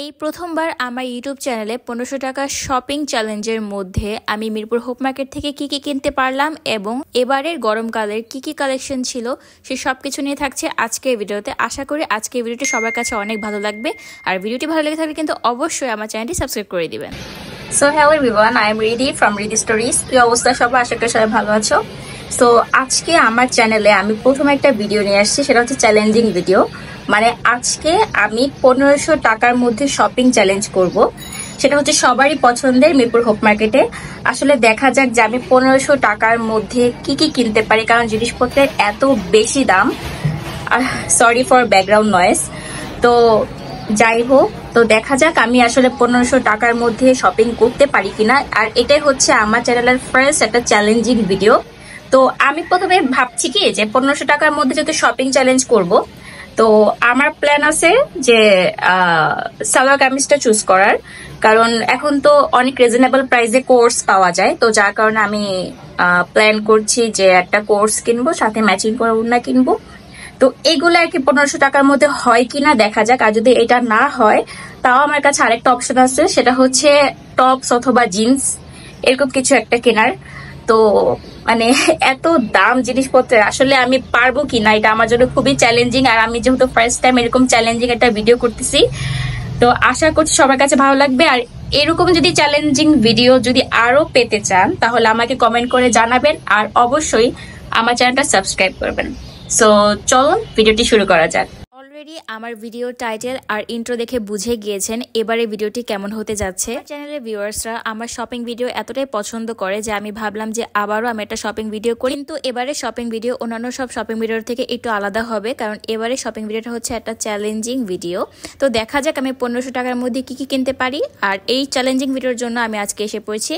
এই প্রথমবার আমার ইউটিউব চ্যানেলে 1500 টাকা শপিং চ্যালেঞ্জের মধ্যে আমি মিরপুর হোপ মার্কেট থেকে কি কি কিনতে পারলাম এবং এবারের গরমকালের কি কি কালেকশন ছিল সে সব কিছু নিয়ে থাকছে আজকের ভিডিওতে। আশা করি আজকের ভিডিওটি সবার কাছে অনেক ভালো লাগবে, আর ভিডিওটি ভালো লেগে থাকলে কিন্তু অবশ্যই আমার চ্যানেলটি সাবস্ক্রাইব করে দিবেন। So hello everyone, I am Ridi from Ridi stories. কি অবস্থা সবাই? আশা করি সবাই ভালো আছো। সো আজকে আমার চ্যানেলে আমি প্রথম একটা ভিডিও নিয়ে আসছি, সেটা হচ্ছে চ্যালেঞ্জিং ভিডিও। মানে আজকে আমি 1500 টাকার মধ্যে শপিং চ্যালেঞ্জ করব। সেটা হচ্ছে সবারই পছন্দের মিরপুর হোপ মার্কেটে। আসলে দেখা যাক যে আমি 1500 টাকার মধ্যে কি কি কিনতে পারি, কারণ জিনিসপত্রের এত বেশি দাম। Sorry for background noise. তো যাই হোক, তো দেখা যাক আমি আসলে 1500 টাকার মধ্যে শপিং করতে পারি কিনা। আর এটাই হচ্ছে আমার চ্যানেলের ফার্স্ট একটা চ্যালেঞ্জিং ভিডিও। তো আমি প্রথমে ভাবছি কি যে 1500 টাকার মধ্যে যেহেতু শপিং চ্যালেঞ্জ করব, তো আমার প্ল্যান আছে যে সালোয়ার কামিজটা চুজ করার, কারণ এখন তো অনেক রিজনেবল প্রাইসে কোর্স পাওয়া যায়। তো যার কারণে আমি প্ল্যান করছি যে একটা কোর্স কিনবো, সাথে ম্যাচিং করে ওড়না কিনবো। তো এগুলো আর কি 1500 টাকার মধ্যে হয় কিনা দেখা যাক। আর যদি এটা না হয় তাও আমার কাছে আরেকটা অপশন আছে, সেটা হচ্ছে টপস অথবা জিন্স, এরকম কিছু একটা কেনার। তো মানে এত দাম জিনিসপত্রের, আসলে আমি পারবো কিনা এটা আমার জন্য খুবই চ্যালেঞ্জিং। আর আমি যেহেতু ফার্স্ট টাইম এরকম চ্যালেঞ্জিং একটা ভিডিও করতেছি, তো আশা করছি সবার কাছে ভালো লাগবে। আর এরকম যদি চ্যালেঞ্জিং ভিডিও যদি আরো পেতে চান তাহলে আমাকে কমেন্ট করে জানাবেন, আর অবশ্যই আমার চ্যানেলটা সাবস্ক্রাইব করবেন। সো চলুন ভিডিওটি শুরু করা যাক। অলরেডি আমার ভিডিও টাইটেল আর ইন্ট্রো দেখে বুঝে গিয়েছেন এবারে ভিডিওটি কেমন হতে যাচ্ছে। চ্যানেলের ভিউয়ার্সরা আমার শপিং ভিডিও এতটাই পছন্দ করে যে আমি ভাবলাম যে আবারও আমি একটা শপিং ভিডিও করি, কিন্তু এবারে শপিং ভিডিও অন্যান্য সব শপিং ভিডিওর থেকে একটু আলাদা হবে, কারণ এবারে শপিং ভিডিওটা হচ্ছে একটা চ্যালেঞ্জিং ভিডিও। তো দেখা যাক আমি 1500 টাকার মধ্যে কি কি কিনতে পারি। আর এই চ্যালেঞ্জিং ভিডিওর জন্য আমি আজকে এসে পড়েছি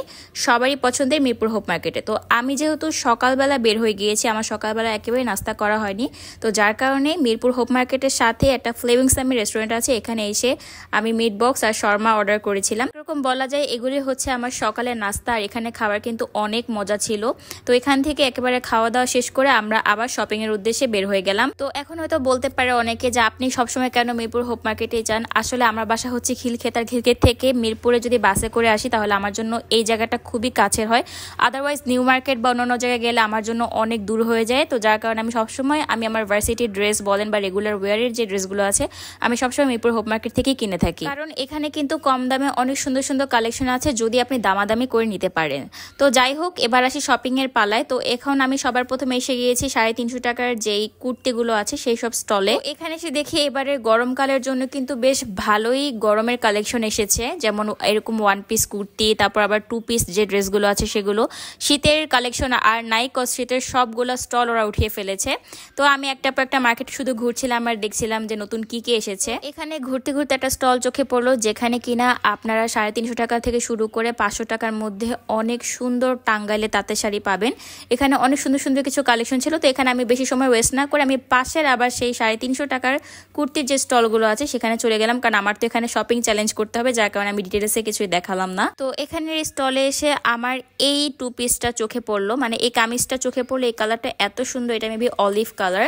সবারই পছন্দের মিরপুর হোপ মার্কেটে। তো আমি যেহেতু সকালবেলা বের হয়ে গিয়েছি, আমার সকালবেলা একেবারে নাস্তা করা হয়নি, তো যার কারণে মিরপুর হোপ মার্কেটের সাথে একটা ফ্লেভিংস নামে রেস্টুরেন্ট আছে, এখানে এসে আমি মিট বক্স আর শর্মা অর্ডার করেছিলাম। এরকম বলা যায় এগুলি হচ্ছে আমার সকালের নাস্তা। আর এখানে খাবার কিন্তু অনেক মজা ছিল। তো এখান থেকে একেবারে খাওয়া দাওয়া শেষ করে আমরা আবার শপিং এর উদ্দেশ্যে বের হয়ে গেলাম। তো এখন হয়তো বলতে পারে অনেকে যে আপনি সবসময় কেন মিরপুর হোপ মার্কেটে যান। আসলে আমার বাসা হচ্ছে খিলক্ষেত, আর খিলক্ষেত থেকে মিরপুরে যদি বাসে করে আসি তাহলে আমার জন্য এই জায়গাটা খুবই কাছের হয়। আদারওয়াইজ নিউ মার্কেট বা অন্যান্য জায়গায় গেলে আমার জন্য অনেক দূর হয়ে যায়। তো যার কারণে আমি সবসময় আমার ভার্সিটির ড্রেস বলেন বা রেগুলার ওয়ারের যে ড্রেসগুলো আছে আমি সবসময় মিরপুর হোপ মার্কেট থেকেই কিনে থাকি, কারণ এখানে কিন্তু কম দামে অনেক সুন্দর সুন্দর কালেকশন আছে যদি আপনি দামাদামি করে নিতে পারেন। তো যাই হোক, এবার আসি শপিং এর পালায়। তো এখন আমি সবার প্রথমে এসে গিয়েছি 350 টাকার যেই কুর্তিগুলো আছে সেই সব স্টলে। এখানে এসে দেখি এবারে গরমকালের জন্য কিন্তু বেশ ভালোই গরমের কালেকশন এসেছে, যেমন এরকম 1 পিস কুর্তি, তারপর আবার 2 পিস যে ড্রেসগুলো আছে সেগুলো। শীতের কালেকশন আর নাই কস, শীতের সবগুলো স্টল ওরা উঠিয়ে ফেলেছে। তো আমি একটা পর একটা মার্কেট শুধু ঘুরছিলাম আর দেখছিলাম যে নতুন কি কি এসেছে। এখানে ঘুরতে ঘুরতে একটা স্টল চোখে পড়লো, যেখানে কিনা আপনারা 350 টাকা থেকে শুরু করে 500 টাকার মধ্যে অনেক সুন্দর টাঙ্গাইলে তাঁতের শাড়ি পাবেন। এখানে অনেক সুন্দর সুন্দর কিছু কালেকশন ছিল। তো এখানে আমি বেশি সময় ওয়েস্ট না করে আমি পাশের আবার সেই 350 টাকার কুর্তির যে স্টলগুলো আছে সেখানে চলে গেলাম, কারণ আমার তো এখানে শপিং চ্যালেঞ্জ করতে হবে, যার কারণে আমি ডিটেলসে কিছুই দেখালাম না। তো এখানে স্টলে এসে আমার এই 2 পিসটা চোখে পড়লো, মানে এই কামিজটা চোখে পড়লো। এই কালারটা এত সুন্দর, এটা মেবি অলিভ কালার,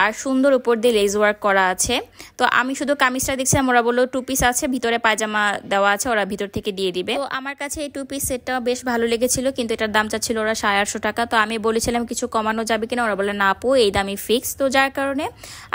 আর সুন্দর উপর দিয়ে লেজ ওয়ার্ক করা আছে। তো আমি শুধু কামিজটা দেখছিলাম, ওরা বললো 2 পিস আছে, ভিতরে পায়জামা দেওয়া আছে, ওরা ভিতর থেকে দিয়ে দিবে। তো আমার কাছে এই 2 পিস সেটটা বেশ ভালো লেগেছিল, কিন্তু এটার দাম চাচ্ছিল ওরা 850 টাকা। তো আমি বলেছিলাম কিছু কমানো যাবে কিনা, ওরা বলে না আপু এই দামই ফিক্স। তো যার কারণে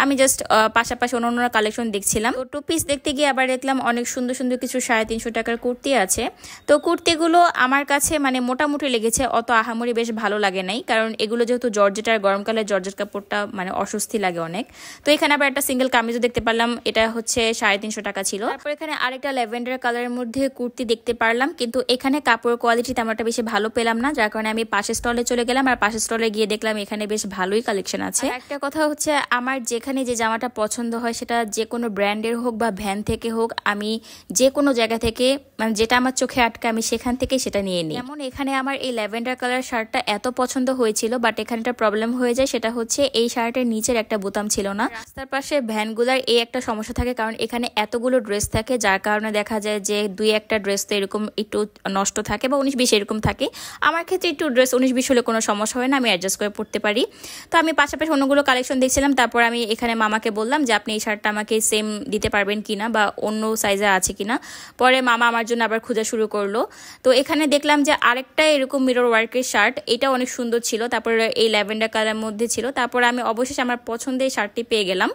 আমি জাস্ট পাশাপাশি অন্য কালেকশন দেখছিলাম। তো 2 পিস দেখতে গিয়ে আবার দেখলাম অনেক সুন্দর সুন্দর কিছু 350 টাকার কুর্তি আছে। তো কুর্তিগুলো আমার কাছে মানে মোটামুটি লেগেছে, অত আহামরি বেশ ভালো লাগে নাই, কারণ এগুলো যেহেতু জর্জেট, আর গরমকালে জর্জেট কাপড়টা মানে অস্বস্তি লাগে অনেক। তো এখানে আবার একটা সিঙ্গেল কামিজও দেখতে পারলাম, এটা হচ্ছে 350 টাকা ছিল। তারপর এখানে আরেকটা ল্যাভেন্ডার কালারের মধ্যে কুর্তি দেখতে পারলাম, কিন্তু এখানে কাপড়ের কোয়ালিটি তেমন একটা বেশি ভালো পেলাম না, যার কারণে আমি পাশের স্টলে চলে গেলাম। আর পাশের স্টলে গিয়ে দেখলাম এখানে বেশ ভালোই কালেকশন আছে। একটা কথা হচ্ছে, আমার যেখানে যে জামাটা পছন্দ হয় সেটা যে কোনো ব্র্যান্ডের হোক বা ভ্যান থেকে হোক, আমি যে কোনো জায়গা থেকে মানে যেটা আমার চোখে আটকে আমি সেখান থেকে সেটা নিয়ে নিই। যেমন এখানে আমার এই ল্যাভেন্ডার কালার শার্টটা এত পছন্দ হয়েছিল, বাট এখানে একটা প্রবলেম হয়ে যায়, সেটা হচ্ছে এই শার্টের নিচের একটা বোতাম ছিল না। রাস্তার পাশে ভ্যানগুলার এই একটা সমস্যা থাকে, কারণ এখানে এতগুলো ড্রেস থাকে, যার কারণে দেখা যায় যে 2-1টা ড্রেস তো এরকম একটু নষ্ট থাকে বা 19-20 এরকম থাকে। আমার ক্ষেত্রে একটু ড্রেস 19-20 হলে কোনো সমস্যা হয় না, আমি অ্যাডজাস্ট করে পড়তে পারি। তো আমি পাশাপাশি অন্যগুলো কালেকশন দেখছিলাম, তারপর আমি এখানে মামাকে বললাম যে আপনি এই শার্টটা আমাকে সেম দিতে পারবেন কিনা বা অন্য সাইজে আছে কিনা। পরে মামা আমার জন্য আবার খোঁজা শুরু করলো। তো এখানে দেখলাম যে আরেকটা এরকম মিরর ওয়ার্কের শার্ট, এটা অনেক সুন্দর ছিল, তারপর এই ল্যাভেন্ডার কালারের মধ্যে ছিল। তারপর আমি অবশেষে আমার পছন্দের শার্টটি পেয়ে গেলাম।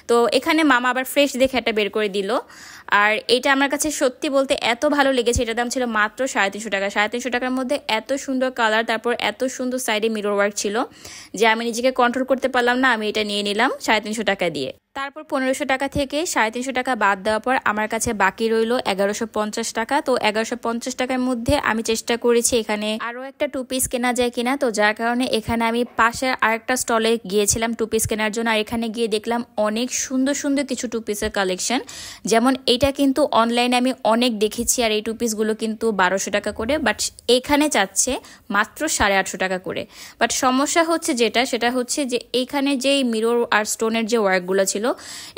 তো এখানে মামা আবার ফ্রেশ দেখে একটা বের করে দিল, আর এটা আমার কাছে সত্যি বলতে এত ভালো লেগেছে। এটার দাম ছিল মাত্র 350 টাকা। 350 টাকার মধ্যে এত সুন্দর কালার, তারপর এত সুন্দর সাইডে মিরর ওয়ার্ক ছিল যে আমি নিজেকে কন্ট্রোল করতে পারলাম না, আমি এটা নিয়ে নিলাম 350 টাকা দিয়ে। তারপর 1500 টাকা থেকে 350 টাকা বাদ দেওয়ার পর আমার কাছে বাকি রইল 1150 টাকা। তো 1150 টাকার মধ্যে আমি চেষ্টা করেছি এখানে আরও একটা 2 পিস কেনা যায় কিনা, তো যার কারণে এখানে আমি পাশের আরেকটা স্টলে গিয়েছিলাম 2 পিস কেনার জন্য। আর এখানে গিয়ে দেখলাম অনেক সুন্দর সুন্দর কিছু 2 পিসের কালেকশন। যেমন এটা কিন্তু অনলাইনে আমি অনেক দেখেছি, আর এই 2 পিসগুলো কিন্তু 1200 টাকা করে, বাট এখানে চাচ্ছে মাত্র 850 টাকা করে। বাট সমস্যা হচ্ছে সেটা হচ্ছে যে এইখানে যে মিরর আর স্টোনের যে ওয়ার্কগুলো ছিল,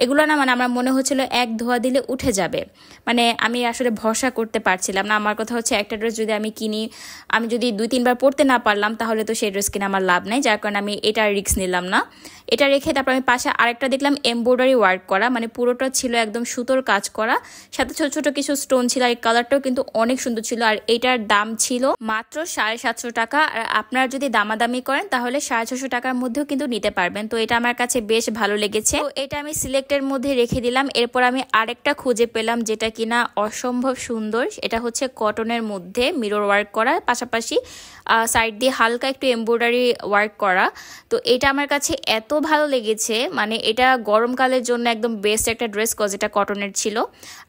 এগুলো না মানে আমার মনে হচ্ছিল এক ধোয়া দিলে উঠে যাবে। মানে আমি আসলে ভরসা করতে পারছিলাম না। আমার কথা হচ্ছে একটা ড্রেস যদি আমি কিনি, আমি যদি 2-3 বার পরতে না পারলাম তাহলে তো সেই ড্রেস কিনে আমার লাভ নাই, যার কারণে আমি এটার রিস্ক নিলাম না। এটা রেখে তারপর আমি পাশে আরেকটা দেখলাম এমব্রয়ডারি ওয়ার্ক করা, মানে পুরোটা ছিল একদম সুতোর কাজ করা, সাথে ছোট ছোট কিছু স্টোন ছিল, আর এই কালারটাও কিন্তু অনেক সুন্দর ছিল। আর এটার দাম ছিল মাত্র 750 টাকা। আর আপনারা যদি দামাদামি করেন তাহলে 650 টাকার মধ্যেও কিন্তু নিতে পারবেন। তো এটা আমার কাছে বেশ ভালো লেগেছে, তো এটা আমি সিলেক্টের মধ্যে রেখে দিলাম। এরপর আমি আরেকটা খুঁজে পেলাম যেটা কিনা অসম্ভব সুন্দর। এটা হচ্ছে কটনের মধ্যে মিরর ওয়ার্ক করা, পাশাপাশি সাইড দিয়ে হালকা একটু এমব্রয়ডারি ওয়ার্ক করা। তো এটা আমার কাছে এত ভালো লেগেছে, মানে এটা গরমকালের জন্য একদম বেস্ট একটা ড্রেস, কজ এটা কটনের ছিল।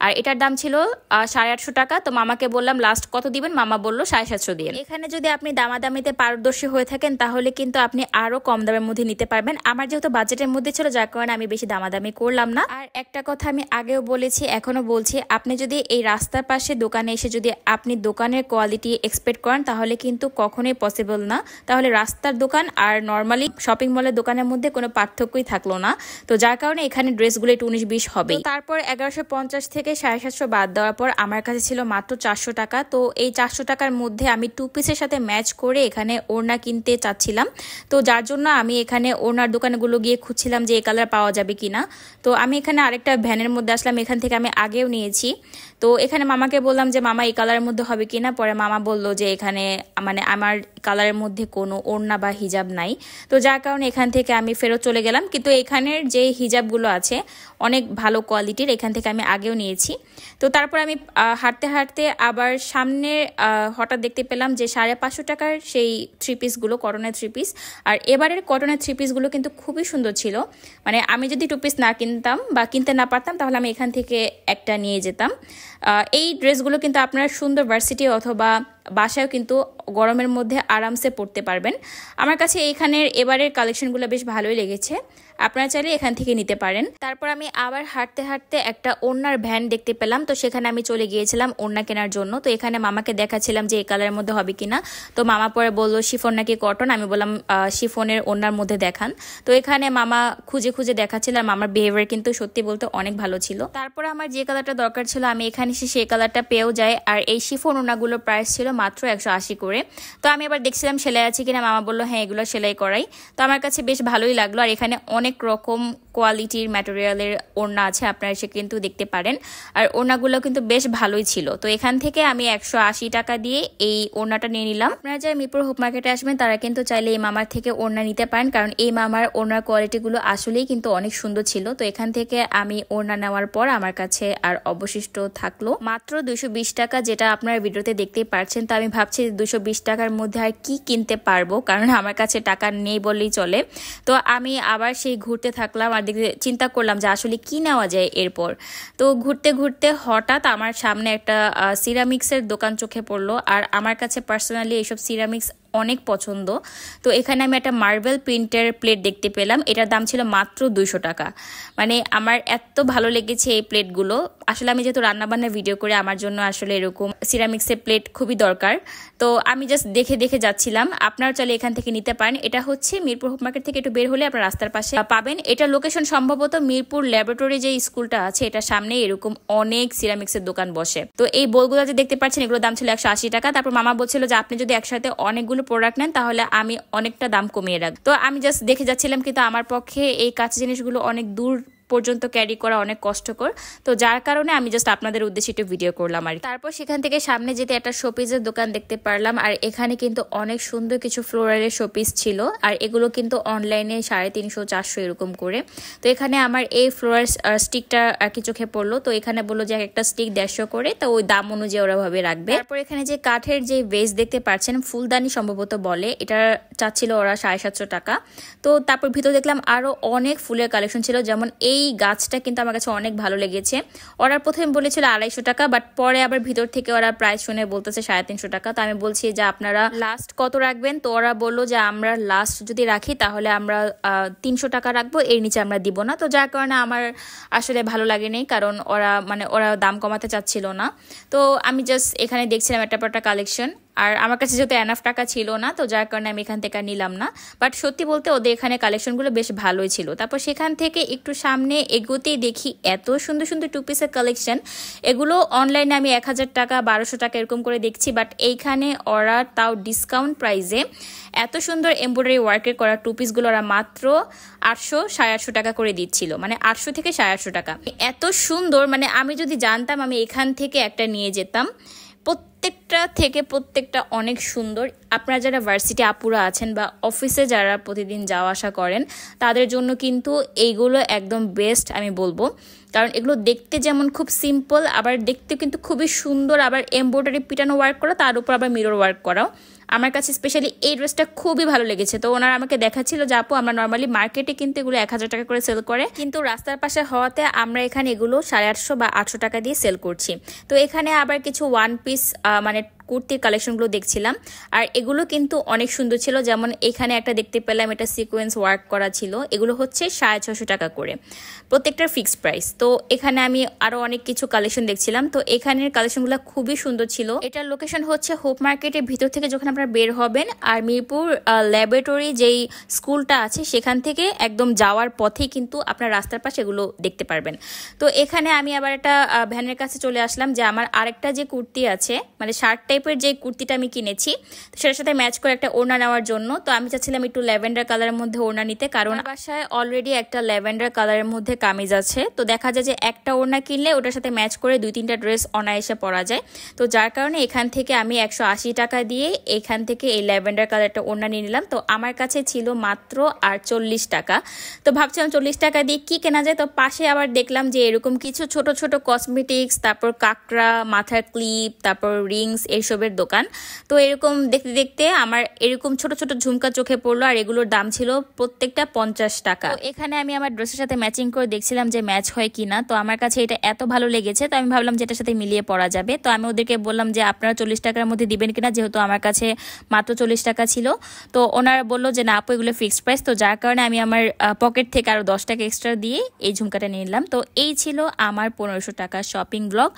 আর এটার দাম ছিল 850 টাকা। তো মামাকে বললাম লাস্ট কত দিবেন, মামা বললো 750 দিয়ে। এখানে যদি আপনি দামাদামিতে পারদর্শী হয়ে থাকেন তাহলে কিন্তু আপনি আরো কম দামের মধ্যে নিতে পারবেন। আমার যেহেতু বাজেটের মধ্যে ছিল, যার কারণে আমি বেশি দামাদামি করলাম না। আর একটা কথা আমি আগেও বলেছি, এখনো বলছি, আপনি যদি এই রাস্তার পাশে দোকানে এসে যদি আপনি দোকানের কোয়ালিটি এক্সপেক্ট করেন তাহলে কিন্তু কখনোই পসিবল না। তাহলে রাস্তার দোকান আর নর্মালি শপিং মলের দোকানের মধ্যে কোনো পার্থক্যই থাকলো না। তো যার কারণে এখানে ড্রেসগুলো একটু 19-20 হবে। তারপর 1150 থেকে 750 বাদ দেওয়ার পর আমার কাছে ছিল মাত্র 400 টাকা। তো এই 400 টাকার মধ্যে আমি 2 পিসের সাথে ম্যাচ করে এখানে ওড়না কিনতে চাচ্ছিলাম। তো যার জন্য আমি এখানে ওড়নার দোকানগুলো গিয়ে খুঁজছিলাম যে এই কালার পাওয়া যাবে কিনা। তো আমি এখানে আরেকটা ভ্যানের মধ্যে আসলাম, এখান থেকে আমি আগেও নিয়েছি। তো এখানে মামাকে বললাম যে মামা এই কালারের মধ্যে হবে কিনা। পরে মামা বলল যে এখানে মানে আমার কালারের মধ্যে কোনো ওড়না বা হিজাব নাই। তো যার কারণে এখান থেকে আমি ফেরত চলে গেলাম। কিন্তু এখানের যে হিজাবগুলো আছে অনেক ভালো কোয়ালিটির, এখান থেকে আমি আগেও নিয়েছি। তো তারপর আমি হাঁটতে হাঁটতে আবার সামনে হঠাৎ দেখতে পেলাম যে 550 টাকার সেই 3 পিসগুলো, কটনের 3 পিস। আর এবারের কটনের 3 পিসগুলো কিন্তু খুবই সুন্দর ছিল। মানে আমি যদি 2 পিস না কিনতাম বা কিনতে না পারতাম তাহলে আমি এখান থেকে একটা নিয়ে যেতাম। এই ড্রেসগুলো কিন্তু আপনারা সুন্দর ভার্সিটি অথবা বাসায়ও কিন্তু গরমের মধ্যে আরামসে পরতে পারবেন। আমার কাছে এইখানের এবারের কালেকশনগুলো বেশ ভালোই লেগেছে, আপনারা চাইলে এখান থেকে নিতে পারেন। তারপর আমি আবার হাঁটতে হাঁটতে একটা ওড়নার ভ্যান দেখতে পেলাম, তো সেখানে আমি চলে গিয়েছিলাম ওড়না কেনার জন্য। তো এখানে মামাকে দেখাচ্ছিলাম যে এই কালারের মধ্যে হবে কিনা। তো মামা পরে বললো শিফন নাকি কটন, আমি বললাম শিফনের ওড়নার মধ্যে দেখান। তো এখানে মামা খুঁজে খুঁজে দেখাচ্ছিল, আর মামার বিহেভিয়ার কিন্তু সত্যি বলতে অনেক ভালো ছিল। তারপরে আমার যে কালারটা দরকার ছিল আমি এখানে এসে সেই কালারটা পেয়েও যায়। আর এই শিফন ওড়নাগুলোর প্রাইস ছিল মাত্র 180 করে। তো আমি আবার দেখছিলাম সেলাই আছে কিনা, মামা বললো হ্যাঁ এগুলো সেলাই করাই। তো আমার কাছে বেশ ভালোই লাগলো। আর এখানে অনেক রকম কোয়ালিটির ম্যাটেরিয়ালের ওড়না আছে, আপনারা এসে কিন্তু দেখতে পারেন। আর ওড়নাগুলো কিন্তু বেশ ভালোই ছিল। তো এখান থেকে আমি 180 টাকা দিয়ে এই ওড়নাটা নিয়ে নিলাম। আপনারা যারা মিরপুর হোপ মার্কেটে আসবেন তারা কিন্তু চাইলে এই মামার থেকে ওড়না নিতে পারেন, কারণ এই মামার ওড়নার কোয়ালিটিগুলো আসলেই কিন্তু অনেক সুন্দর ছিল। তো এখান থেকে আমি ওড়না নেওয়ার পর আমার কাছে আর অবশিষ্ট থাকলো মাত্র 220 টাকা, যেটা আপনারা ভিডিওতে দেখতেই পারছেন। তো আমি ভাবছি 220 টাকার মধ্যে আর কি কিনতে পারবো, কারণ আমার কাছে টাকা নেই বললেই চলে। তো আমি আবার সেই ঘুরতে থাকলাম আর চিন্তা করলাম যে আসলে কি নেওয়া যায় এরপর। তো ঘুরতে ঘুরতে হঠাৎ আমার সামনে একটা সিরামিক্সের দোকান চোখে পড়লো। আর আমার কাছে পার্সোনালি এইসব সিরামিক্স অনেক পছন্দ। তো এখানে আমি একটা মার্বেল প্রিন্টের প্লেট দেখতে পেলাম, এটার দাম ছিল মাত্র 200 টাকা। মানে আমার এত ভালো লেগেছে এই প্লেটগুলো। আসলে আমি যেহেতু রান্নাবান্না ভিডিও করে, আমার জন্য আসলে এরকম সিরামিক্সের প্লেট খুবই দরকার। তো আমি জাস্ট দেখে দেখে যাচ্ছিলাম। আপনারা চাইলে এখান থেকে নিতে পারেন। এটা হচ্ছে মিরপুর হোপ মার্কেট থেকে একটু বের হলে আপনার রাস্তার পাশে পাবেন। এটা লোকেশন সম্ভবত মিরপুর ল্যাবরেটরি যে স্কুলটা আছে এটার সামনে এরকম অনেক সিরামিক্সের দোকান বসে। তো এই বোলগুলো যে দেখতে পাচ্ছেন এগুলোর দাম ছিল 180 টাকা। তারপর মামা বলছিল যে আপনি যদি একসাথে অনেকগুলো প্রোডাক্ট নেন তাহলে আমি অনেকটা দাম কমিয়ে রাখবো। তো আমি জাস্ট দেখে যাচ্ছিলাম, কিন্তু আমার পক্ষে এই কাঁচা জিনিসগুলো অনেক দূর পর্যন্ত ক্যারি করা অনেক কষ্টকর। তো যার কারণে আমি জাস্ট আপনাদের উদ্দেশ্যে একটু ভিডিও করলাম আর তারপর সেখান থেকে সামনে যেতে একটা শোপিসের দোকান দেখতে পারলাম। আর এখানে কিন্তু অনেক সুন্দর কিছু ফ্লোরালের শোপিস ছিল, আর এগুলো কিন্তু অনলাইনে 350-400 এরকম করে। তো এখানে আমার এই ফ্লোরাল স্টিকটা আর কি চোখে পড়লো। তো এখানে বললো যে একটা স্টিক 150 করে, তো ওই দাম অনুযায়ী ওরা ভাবে রাখবে। তারপর এখানে যে কাঠের যে ভেজ দেখতে পাচ্ছেন, ফুলদানি সম্ভবত বলে, এটা চাচ্ছিল ওরা 750 টাকা। তো তারপর ভিতর দেখলাম আরো অনেক ফুলের কালেকশন ছিল, যেমন এই গাছটা কিন্তু আমার কাছে অনেক ভালো লেগেছে। ওরা প্রথমে বলেছিল 250 টাকা, বাট পরে আবার ভিতর থেকে ওরা প্রাইস শুনে বলতেছে 350 টাকা। তো আমি বলছি যে আপনারা লাস্ট কত রাখবেন? তো ওরা বললো যে আমরা লাস্ট যদি রাখি তাহলে আমরা 300 টাকা রাখবো, এর নিচে আমরা দিব না। তো যার কারণে আমার আসলে ভালো লাগেনি, কারণ ওরা দাম কমাতে চাচ্ছিল না। তো আমি জাস্ট এখানে দেখছিলাম একটা পর একটা কালেকশন, আর আমার কাছে যেহেতু এনাফ টাকা ছিল না, তো যার কারণে আমি এখান থেকে নিলাম না। বাট সত্যি বলতে ওদের এখানে কালেকশনগুলো বেশ ভালোই ছিল। তারপর সেখান থেকে একটু সামনে এগোতেই দেখি এত সুন্দর সুন্দর টু পিসের কালেকশন। এগুলো অনলাইনে আমি 1000 টাকা 1200 টাকা এরকম করে দেখছি, বাট এইখানে ওরা তাও ডিসকাউন্ট প্রাইসে এত সুন্দর এমব্রয়ডারি ওয়ার্কের করা টু পিসগুলো ওরা মাত্র 800-850 টাকা করে দিচ্ছিল, মানে 800 থেকে 850 টাকা। এত সুন্দর, মানে আমি যদি জানতাম আমি এখান থেকে একটা নিয়ে যেতাম। প্রত্যেকটা অনেক সুন্দর। আপনারা যারা ভার্সিটি আপুরা আছেন বা অফিসে যারা প্রতিদিন যাওয়া আসা করেন, তাদের জন্য কিন্তু এইগুলো একদম বেস্ট আমি বলবো। কারণ এগুলো দেখতে যেমন খুব সিম্পল, আবার দেখতে কিন্তু খুবই সুন্দর, আবার এমব্রয়ডারি পিটানো ওয়ার্ক করা, তার উপর আবার মিরর ওয়ার্ক করাও। আমার কাছে স্পেশালি এই ড্রেসটা খুবই ভালো লেগেছে। তো ওনারা আমাকে দেখাচ্ছিল যে আপু আমরা নর্মালি মার্কেটে কিন্তু এগুলো 1000 টাকা করে সেল করে, কিন্তু রাস্তার পাশে হওয়াতে আমরা এখানে এগুলো 850 বা 800 টাকা দিয়ে সেল করছি। তো এখানে আবার কিছু ওয়ান পিস মানে কুর্তির কালেকশনগুলো দেখছিলাম, আর এগুলো কিন্তু অনেক সুন্দর ছিল। যেমন এখানে একটা দেখতে পেলাম, এটা সিকোয়েন্স ওয়ার্ক করা ছিল, এগুলো হচ্ছে 650 টাকা করে, প্রত্যেকটার ফিক্সড প্রাইস। তো এখানে আমি আরো অনেক কিছু কালেকশন দেখছিলাম। তো এখানের কালেকশনগুলো খুবই সুন্দর ছিল। এটার লোকেশন হচ্ছে হোপ মার্কেটের ভিতর থেকে যখন আপনারা বের হবেন, আর মিরপুর ল্যাবরেটরি যেই স্কুলটা আছে সেখান থেকে একদম যাওয়ার পথেই কিন্তু আপনার রাস্তার পাশে এগুলো দেখতে পারবেন। তো এখানে আমি আবার একটা ভ্যানের কাছে চলে আসলাম, যে আমার আরেকটা যে কুর্তি আছে, মানে শার্ট টাইপের যে কুর্তিটা আমি কিনেছি, তো সেটার সাথে ম্যাচ করে একটা ওড়না নেওয়ার জন্য। তো আমি চাচ্ছিলাম একটু ল্যাভেন্ডার কালারের মধ্যে ওড়না নিতে, কারণ বাসায় অলরেডি একটা ল্যাভেন্ডার কালারের মধ্যে কামিজ আছে। তো দেখা যায় যে একটা ওড়না কিনলে ওটার সাথে ম্যাচ করে 2-3টা ড্রেস অনায়াসে পরা যায়। তো যার কারণে এখান থেকে আমি 180 টাকা দিয়ে এখান থেকে এই ল্যাভেন্ডার কালারটা ওড়না নিয়ে নিলাম। তো আমার কাছে ছিল মাত্র 40 টাকা। তো ভাবছিলাম 40 টাকা দিয়ে কি কেনা যায়। তো পাশে আবার দেখলাম যে এরকম কিছু ছোট ছোট কসমেটিক্স, তারপর কাকড়া, মাথার ক্লিপ, তারপর রিংস, এইসবের দোকান। তো এরকম দেখতে দেখতে আমার এরকম ছোট ছোট ঝুমকা চোখে পড়লো, আর এগুলোর দাম ছিল প্রত্যেকটা 50 টাকা। তো এখানে আমি আমার ড্রেসের সাথে ম্যাচিং করে দেখছিলাম যে ম্যাচ হয় কিনা। তো আমার কাছে এটা এত ভালো লেগেছে, তো আমি ভাবলাম যে এটার সাথে মিলিয়ে পরা যাবে। তো আমি ওদেরকে বললাম যে আপনারা 40 টাকার মধ্যে দিবেন কিনা, যেহেতু আমার কাছে মাত্র 40 টাকা ছিল। তো ওনারা বললো যে না আপু এগুলো ফিক্সড প্রাইস। তো যার কারণে আমি আমার পকেট থেকে আরো 10 টাকা এক্সট্রা দিয়ে এই ঝুমকাটা নিয়ে নিলাম। তো এই ছিল আমার 1500 টাকা শপিং ব্লগ।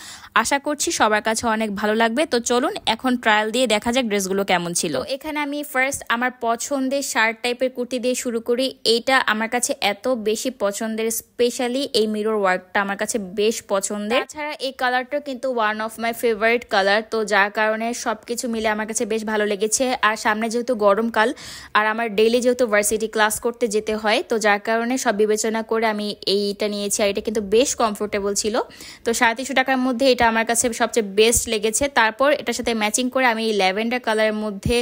আশা করছি সবার কাছে অনেক ভালো লাগবে। তো চলুন এখন ট্রায়াল দিয়ে দেখা যাক ড্রেসগুলো কেমন ছিল। এখানে আমি ফার্স্ট আমার পছন্দের শার্ট টাইপের কুর্তি দিয়ে শুরু করি। এইটা আমার কাছে এত বেশি পছন্দের, স্পেশালি এই মিরর ওয়ার্কটা আমার কাছে বেশ পছন্দের। তাছাড়া এই কালারটা কিন্তু one of my favourite colour. তো যার কারণে সবকিছু মিলে আমার কাছে বেশ ভালো লেগেছে। আর সামনে যেহেতু গরমকাল, আর আমার ডেইলি যেহেতু ভার্সিটি ক্লাস করতে যেতে হয়, তো যার কারণে সব বিবেচনা করে আমি এইটা নিয়েছি। আর এটা কিন্তু বেশ কমফোর্টেবল ছিল। তো 350 টাকার মধ্যে এটা আমার কাছে সবচেয়ে বেস্ট লেগেছে। তারপর এটার সাথে ম্যাচিং করে আমি এই ল্যাভেন্ডার কালারের মধ্যে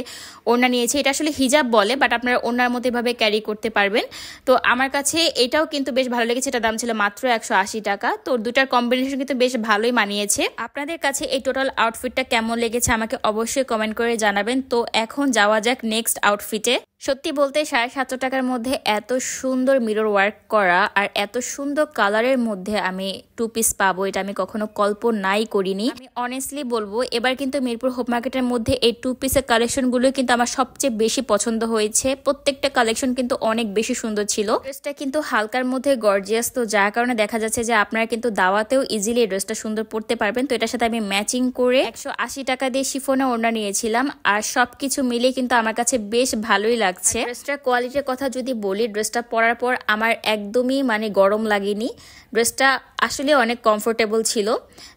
ওড়না নিয়েছি। এটা আসলে হিজাব বলে, বাট আপনারা ওড়নার মধ্যে ভাবে ক্যারি করতে পারবেন। তো আমার কাছে এটাও কিন্তু বেশ ভালো লেগেছে। এটা দাম ছিল মাত্র 180 টাকা। তো দুটার কম্বিনেশন কিন্তু বেশ ভালোই মানিয়েছে। আপনাদের কাছে এই টোটাল আউটফিটটা কেমন লেগেছে আমাকে অবশ্যই কমেন্ট করে জানাবেন। তো এখন যাওয়া যাক নেক্সট আউটফিটে। সত্যি বলতে 750 টাকার মধ্যে এত সুন্দর মিরর ওয়ার্ক করা আর এত সুন্দর কালারের মধ্যে আমি 2 পিস পাবো এটা আমি কখনো কল্পনাই করিনি। আমি অনেস্টলি বলবো এবার কিন্তু মিরপুর হোপ মার্কেটের মধ্যে এই 2 পিসের কালেকশনগুলো কিন্তু আমার সবচেয়ে বেশি পছন্দ হয়েছে। প্রত্যেকটা কালেকশন কিন্তু অনেক বেশি সুন্দর ছিল। ড্রেসটা কিন্তু হালকার মধ্যে গর্জিয়াস, তো যার কারণে দেখা যাচ্ছে যে আপনারা কিন্তু দাওয়াতেও ইজিলি এই ড্রেসটা সুন্দর পরতে পারবেন। তো এটার সাথে আমি ম্যাচিং করে 180 টাকা দিয়ে শিফনে ওড়না নিয়েছিলাম আর সবকিছু মিলিয়ে কিন্তু আমার কাছে বেশ ভালোই লাগছে। ড্রেসটার কোয়ালিটির কথা যদি বলি, ড্রেসটা পরার পর আমার একদমই মানে গরম লাগেনি। ড্রেসটা আসলে অনেক কমফোর্টেবল ছিল।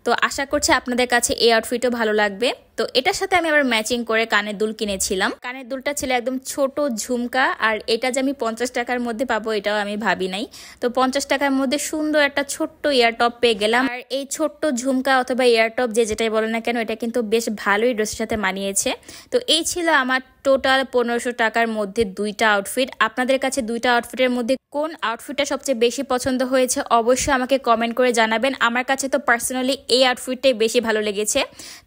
তো আশা করছি আপনাদের কাছে এই আউটফিটও ভালো লাগবে। তো এটার সাথে আমি আবার ম্যাচিং করে কানের দুল কিনেছিলাম। কানের দুলটা ছিল একদম ছোট ঝুমকা, আর এটা যে আমি 50 টাকার মধ্যে পাবো এটাও আমি ভাবি নাই। তো 50 টাকার মধ্যে সুন্দর একটা ছোট্ট ইয়ারটপ পেয়ে গেলাম। আর এই ছোট্ট ঝুমকা অথবা ইয়ারটপ যে যেটাই বলে না কেন, এটা কিন্তু বেশ ভালোই ড্রেসের সাথে মানিয়েছে। তো এই ছিল আমার টোটাল 1500 টাকার মধ্যে দুইটা আউটফিট। আপনাদের কাছে দুইটা আউটফিটের মধ্যে কোন আউটফিটটা সবচেয়ে বেশি পছন্দ হয়েছে অবশ্যই আমাকে কমেন্ট করে জানাবেন। আমার কাছে তো পার্সোনালি এই আউটফিটটাই বেশি ভালো লেগেছে।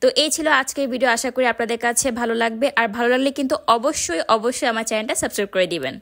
তো এই ছিল আজকের ভিডিও, আশা করি আপনাদের কাছে ভালো লাগবে। আর ভালো লাগলে কিন্তু অবশ্যই আমার চ্যানেলটা সাবস্ক্রাইব করে দিবেন।